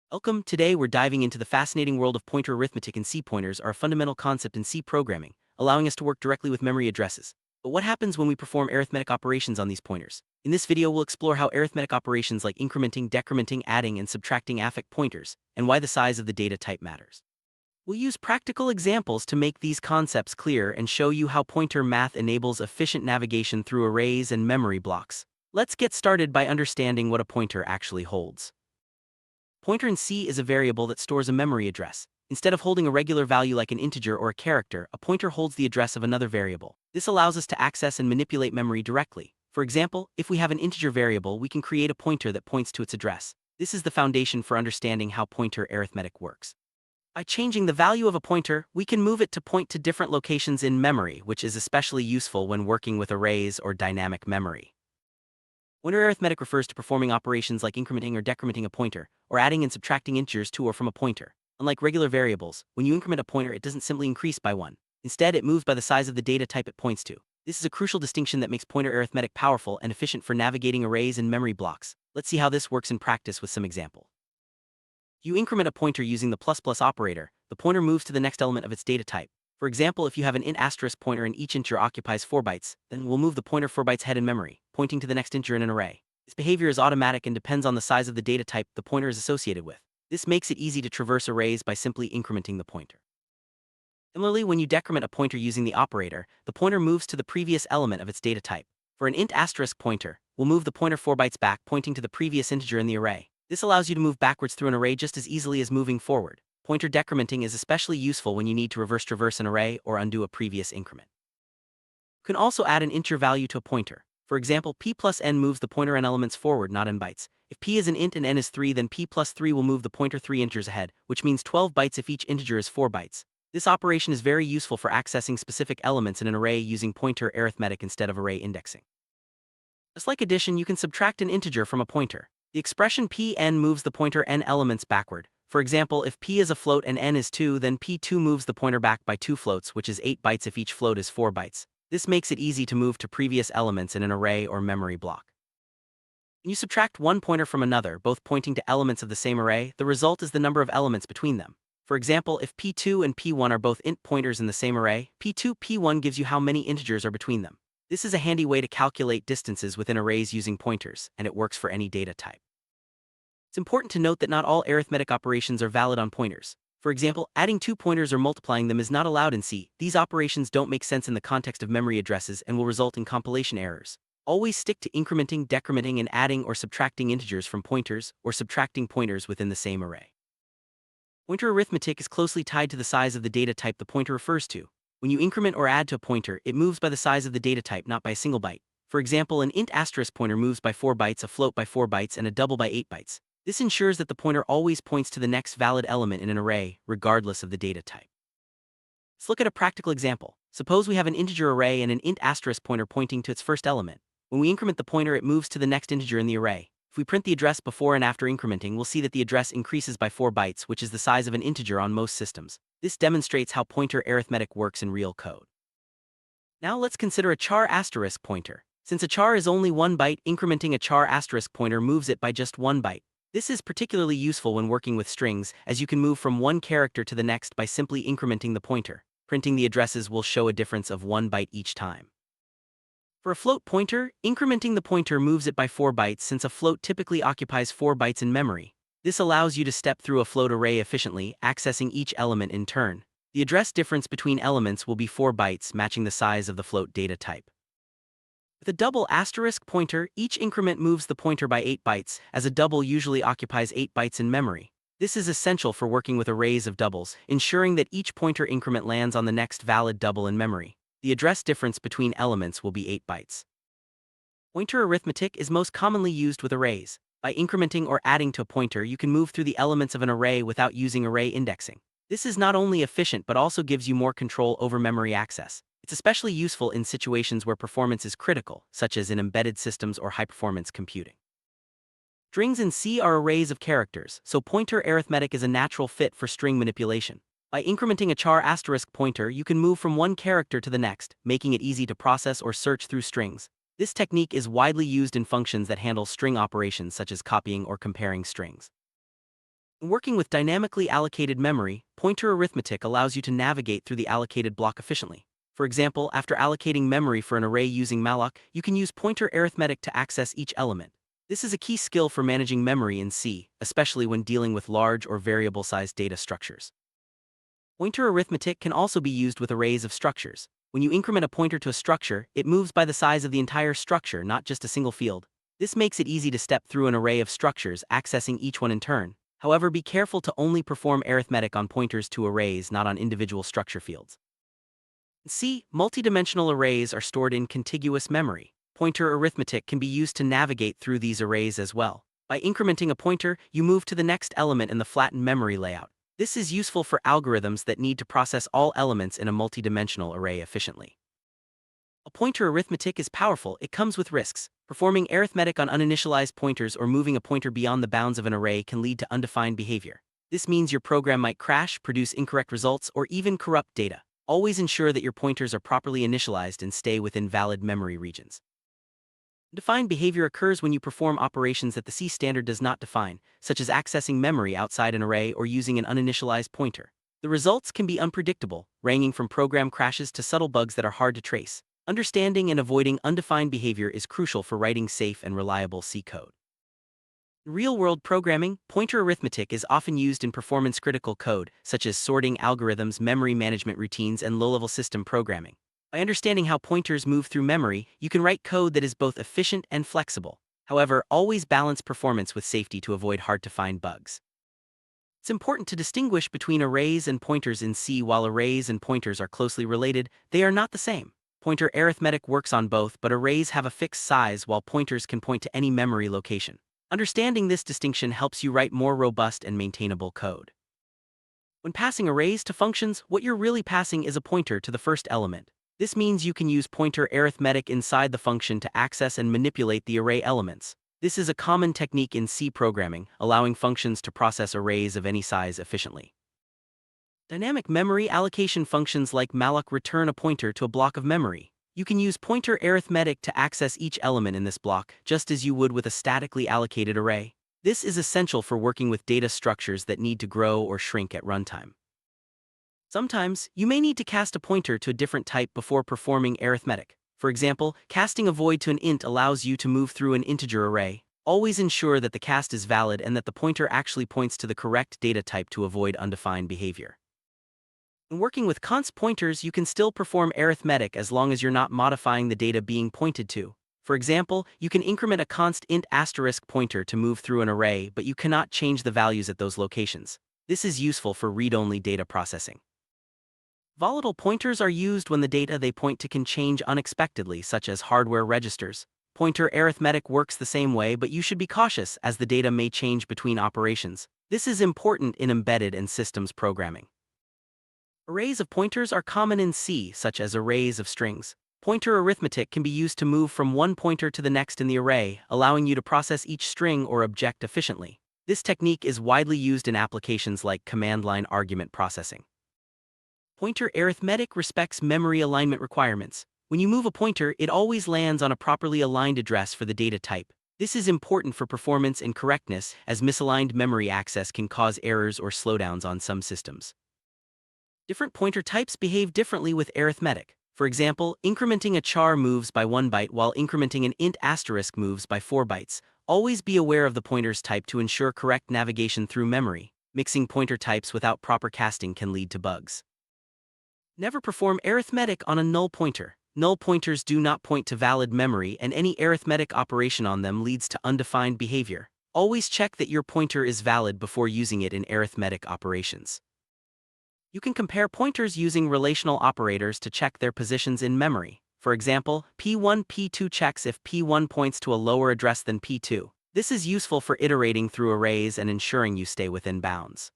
Welcome. Today we're diving into the fascinating world of pointer arithmetic, and C pointers are a fundamental concept in C programming, allowing us to work directly with memory addresses. But what happens when we perform arithmetic operations on these pointers? In this video we'll explore how arithmetic operations like incrementing, decrementing, adding, and subtracting affect pointers, and why the size of the data type matters. We'll use practical examples to make these concepts clear and show you how pointer math enables efficient navigation through arrays and memory blocks. Let's get started by understanding what a pointer actually holds. Pointer in C is a variable that stores a memory address. Instead of holding a regular value like an integer or a character, a pointer holds the address of another variable. This allows us to access and manipulate memory directly. For example, if we have an integer variable, we can create a pointer that points to its address. This is the foundation for understanding how pointer arithmetic works. By changing the value of a pointer, we can move it to point to different locations in memory, which is especially useful when working with arrays or dynamic memory. Pointer arithmetic refers to performing operations like incrementing or decrementing a pointer, or adding and subtracting integers to or from a pointer. Unlike regular variables, when you increment a pointer, it doesn't simply increase by 1. Instead, it moves by the size of the data type it points to. This is a crucial distinction that makes pointer arithmetic powerful and efficient for navigating arrays and memory blocks. Let's see how this works in practice with some example. You increment a pointer using the plus plus operator, the pointer moves to the next element of its data type. For example, if you have an int asterisk pointer and each integer occupies 4 bytes, then we'll move the pointer 4 bytes ahead in memory, pointing to the next integer in an array. This behavior is automatic and depends on the size of the data type the pointer is associated with. This makes it easy to traverse arrays by simply incrementing the pointer. Similarly, when you decrement a pointer using the operator, the pointer moves to the previous element of its data type. For an int asterisk pointer, we'll move the pointer 4 bytes back, pointing to the previous integer in the array. This allows you to move backwards through an array just as easily as moving forward. Pointer decrementing is especially useful when you need to reverse traverse an array or undo a previous increment. You can also add an integer value to a pointer. For example, p plus n moves the pointer n elements forward, not n bytes. If p is an int and n is 3, then p plus 3 will move the pointer 3 integers ahead, which means 12 bytes if each integer is 4 bytes. This operation is very useful for accessing specific elements in an array using pointer arithmetic instead of array indexing. Just like addition, you can subtract an integer from a pointer. The expression pn moves the pointer n elements backward. For example, if p is a float and n is 2, then p2 moves the pointer back by 2 floats, which is 8 bytes if each float is 4 bytes. This makes it easy to move to previous elements in an array or memory block. When you subtract one pointer from another, both pointing to elements of the same array, the result is the number of elements between them. For example, if p2 and p1 are both int pointers in the same array, p2, p1 gives you how many integers are between them. This is a handy way to calculate distances within arrays using pointers, and it works for any data type. It's important to note that not all arithmetic operations are valid on pointers. For example, adding 2 pointers or multiplying them is not allowed in C. These operations don't make sense in the context of memory addresses and will result in compilation errors. Always stick to incrementing, decrementing, and adding or subtracting integers from pointers, or subtracting pointers within the same array. Pointer arithmetic is closely tied to the size of the data type the pointer refers to. When you increment or add to a pointer, it moves by the size of the data type, not by a single byte. For example, an int asterisk pointer moves by 4 bytes, a float by 4 bytes, and a double by 8 bytes. This ensures that the pointer always points to the next valid element in an array, regardless of the data type. Let's look at a practical example. Suppose we have an integer array and an int asterisk pointer pointing to its first element. When we increment the pointer, it moves to the next integer in the array. If we print the address before and after incrementing, we'll see that the address increases by 4 bytes, which is the size of an integer on most systems. This demonstrates how pointer arithmetic works in real code. Now let's consider a char asterisk pointer. Since a char is only 1 byte, incrementing a char asterisk pointer moves it by just 1 byte. This is particularly useful when working with strings, as you can move from one character to the next by simply incrementing the pointer. Printing the addresses will show a difference of 1 byte each time. For a float pointer, incrementing the pointer moves it by 4 bytes since a float typically occupies 4 bytes in memory. This allows you to step through a float array efficiently, accessing each element in turn. The address difference between elements will be 4 bytes, matching the size of the float data type. With a double asterisk pointer, each increment moves the pointer by 8 bytes, as a double usually occupies 8 bytes in memory. This is essential for working with arrays of doubles, ensuring that each pointer increment lands on the next valid double in memory. The address difference between elements will be 8 bytes. Pointer arithmetic is most commonly used with arrays. By incrementing or adding to a pointer, you can move through the elements of an array without using array indexing. This is not only efficient but also gives you more control over memory access. It's especially useful in situations where performance is critical, such as in embedded systems or high-performance computing. Strings in C are arrays of characters, so pointer arithmetic is a natural fit for string manipulation. By incrementing a char asterisk pointer, you can move from one character to the next, making it easy to process or search through strings. This technique is widely used in functions that handle string operations such as copying or comparing strings. Working with dynamically allocated memory, pointer arithmetic allows you to navigate through the allocated block efficiently. For example, after allocating memory for an array using malloc, you can use pointer arithmetic to access each element. This is a key skill for managing memory in C, especially when dealing with large or variable-sized data structures. Pointer arithmetic can also be used with arrays of structures. When you increment a pointer to a structure, it moves by the size of the entire structure, not just a single field. This makes it easy to step through an array of structures, accessing each one in turn. However, be careful to only perform arithmetic on pointers to arrays, not on individual structure fields. C. Multidimensional arrays are stored in contiguous memory. Pointer arithmetic can be used to navigate through these arrays as well. By incrementing a pointer, you move to the next element in the flattened memory layout. This is useful for algorithms that need to process all elements in a multidimensional array efficiently. A pointer arithmetic is powerful. It comes with risks. Performing arithmetic on uninitialized pointers or moving a pointer beyond the bounds of an array can lead to undefined behavior. This means your program might crash, produce incorrect results, or even corrupt data. Always ensure that your pointers are properly initialized and stay within valid memory regions. Defined behavior occurs when you perform operations that the C standard does not define, such as accessing memory outside an array or using an uninitialized pointer. The results can be unpredictable, ranging from program crashes to subtle bugs that are hard to trace. Understanding and avoiding undefined behavior is crucial for writing safe and reliable C code. In real-world programming, pointer arithmetic is often used in performance-critical code, such as sorting algorithms, memory management routines, and low-level system programming. By understanding how pointers move through memory, you can write code that is both efficient and flexible. However, always balance performance with safety to avoid hard-to-find bugs. It's important to distinguish between arrays and pointers in C. While arrays and pointers are closely related, they are not the same. Pointer arithmetic works on both, but arrays have a fixed size while pointers can point to any memory location. Understanding this distinction helps you write more robust and maintainable code. When passing arrays to functions, what you're really passing is a pointer to the first element. This means you can use pointer arithmetic inside the function to access and manipulate the array elements. This is a common technique in C programming, allowing functions to process arrays of any size efficiently. Dynamic memory allocation functions like malloc return a pointer to a block of memory. You can use pointer arithmetic to access each element in this block, just as you would with a statically allocated array. This is essential for working with data structures that need to grow or shrink at runtime. Sometimes, you may need to cast a pointer to a different type before performing arithmetic. For example, casting a void to an int allows you to move through an integer array. Always ensure that the cast is valid and that the pointer actually points to the correct data type to avoid undefined behavior. In working with const pointers, you can still perform arithmetic as long as you're not modifying the data being pointed to. For example, you can increment a const int asterisk pointer to move through an array, but you cannot change the values at those locations. This is useful for read-only data processing. Volatile pointers are used when the data they point to can change unexpectedly, such as hardware registers. Pointer arithmetic works the same way, but you should be cautious as the data may change between operations. This is important in embedded and systems programming. Arrays of pointers are common in C, such as arrays of strings. Pointer arithmetic can be used to move from one pointer to the next in the array, allowing you to process each string or object efficiently. This technique is widely used in applications like command line argument processing. Pointer arithmetic respects memory alignment requirements. When you move a pointer, it always lands on a properly aligned address for the data type. This is important for performance and correctness, as misaligned memory access can cause errors or slowdowns on some systems. Different pointer types behave differently with arithmetic. For example, incrementing a char moves by 1 byte while incrementing an int asterisk moves by 4 bytes. Always be aware of the pointer's type to ensure correct navigation through memory. Mixing pointer types without proper casting can lead to bugs. Never perform arithmetic on a null pointer. Null pointers do not point to valid memory, and any arithmetic operation on them leads to undefined behavior. Always check that your pointer is valid before using it in arithmetic operations. You can compare pointers using relational operators to check their positions in memory. For example, P1 P2 checks if P1 points to a lower address than P2. This is useful for iterating through arrays and ensuring you stay within bounds.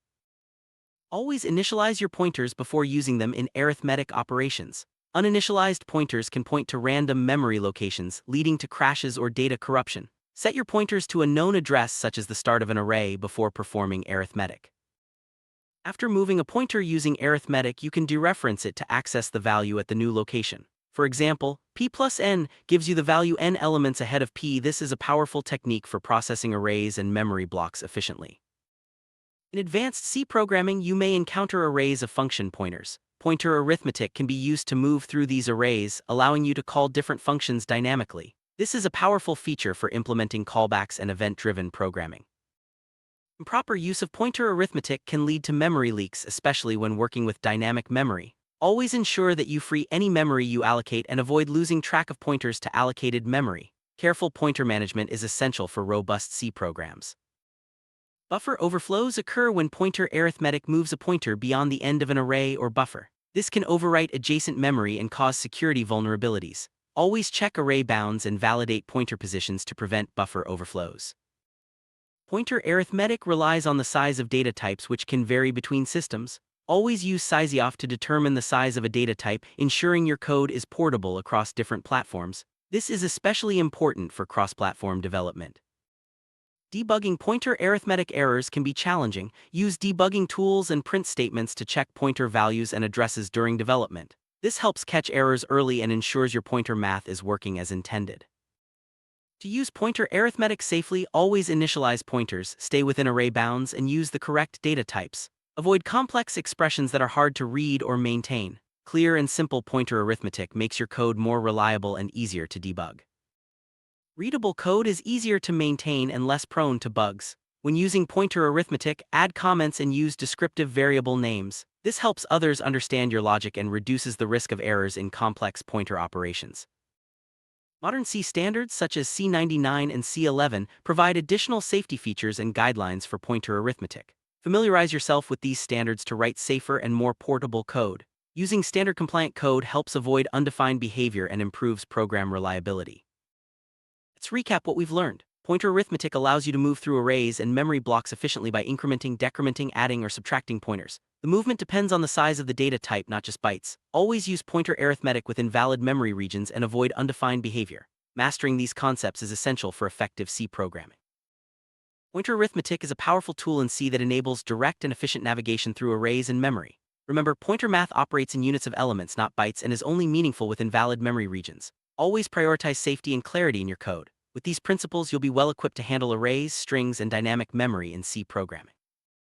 Always initialize your pointers before using them in arithmetic operations. Uninitialized pointers can point to random memory locations, leading to crashes or data corruption. Set your pointers to a known address, such as the start of an array, before performing arithmetic. After moving a pointer using arithmetic, you can dereference it to access the value at the new location. For example, p plus n gives you the value n elements ahead of p. This is a powerful technique for processing arrays and memory blocks efficiently. In advanced C programming, you may encounter arrays of function pointers. Pointer arithmetic can be used to move through these arrays, allowing you to call different functions dynamically. This is a powerful feature for implementing callbacks and event-driven programming. Improper use of pointer arithmetic can lead to memory leaks, especially when working with dynamic memory. Always ensure that you free any memory you allocate and avoid losing track of pointers to allocated memory. Careful pointer management is essential for robust C programs. Buffer overflows occur when pointer arithmetic moves a pointer beyond the end of an array or buffer. This can overwrite adjacent memory and cause security vulnerabilities. Always check array bounds and validate pointer positions to prevent buffer overflows. Pointer arithmetic relies on the size of data types, which can vary between systems. Always use SizeOff to determine the size of a data type, ensuring your code is portable across different platforms. This is especially important for cross-platform development. Debugging pointer arithmetic errors can be challenging. Use debugging tools and print statements to check pointer values and addresses during development. This helps catch errors early and ensures your pointer math is working as intended. To use pointer arithmetic safely, always initialize pointers, stay within array bounds, and use the correct data types. Avoid complex expressions that are hard to read or maintain. Clear and simple pointer arithmetic makes your code more reliable and easier to debug. Readable code is easier to maintain and less prone to bugs. When using pointer arithmetic, add comments and use descriptive variable names. This helps others understand your logic and reduces the risk of errors in complex pointer operations. Modern C standards such as C99 and C11 provide additional safety features and guidelines for pointer arithmetic. Familiarize yourself with these standards to write safer and more portable code. Using standard-compliant code helps avoid undefined behavior and improves program reliability. Let's recap what we've learned. Pointer arithmetic allows you to move through arrays and memory blocks efficiently by incrementing, decrementing, adding, or subtracting pointers. The movement depends on the size of the data type, not just bytes. Always use pointer arithmetic within valid memory regions and avoid undefined behavior. Mastering these concepts is essential for effective C programming. Pointer arithmetic is a powerful tool in C that enables direct and efficient navigation through arrays and memory. Remember, pointer math operates in units of elements, not bytes, and is only meaningful within valid memory regions. Always prioritize safety and clarity in your code. With these principles, you'll be well equipped to handle arrays, strings, and dynamic memory in C programming.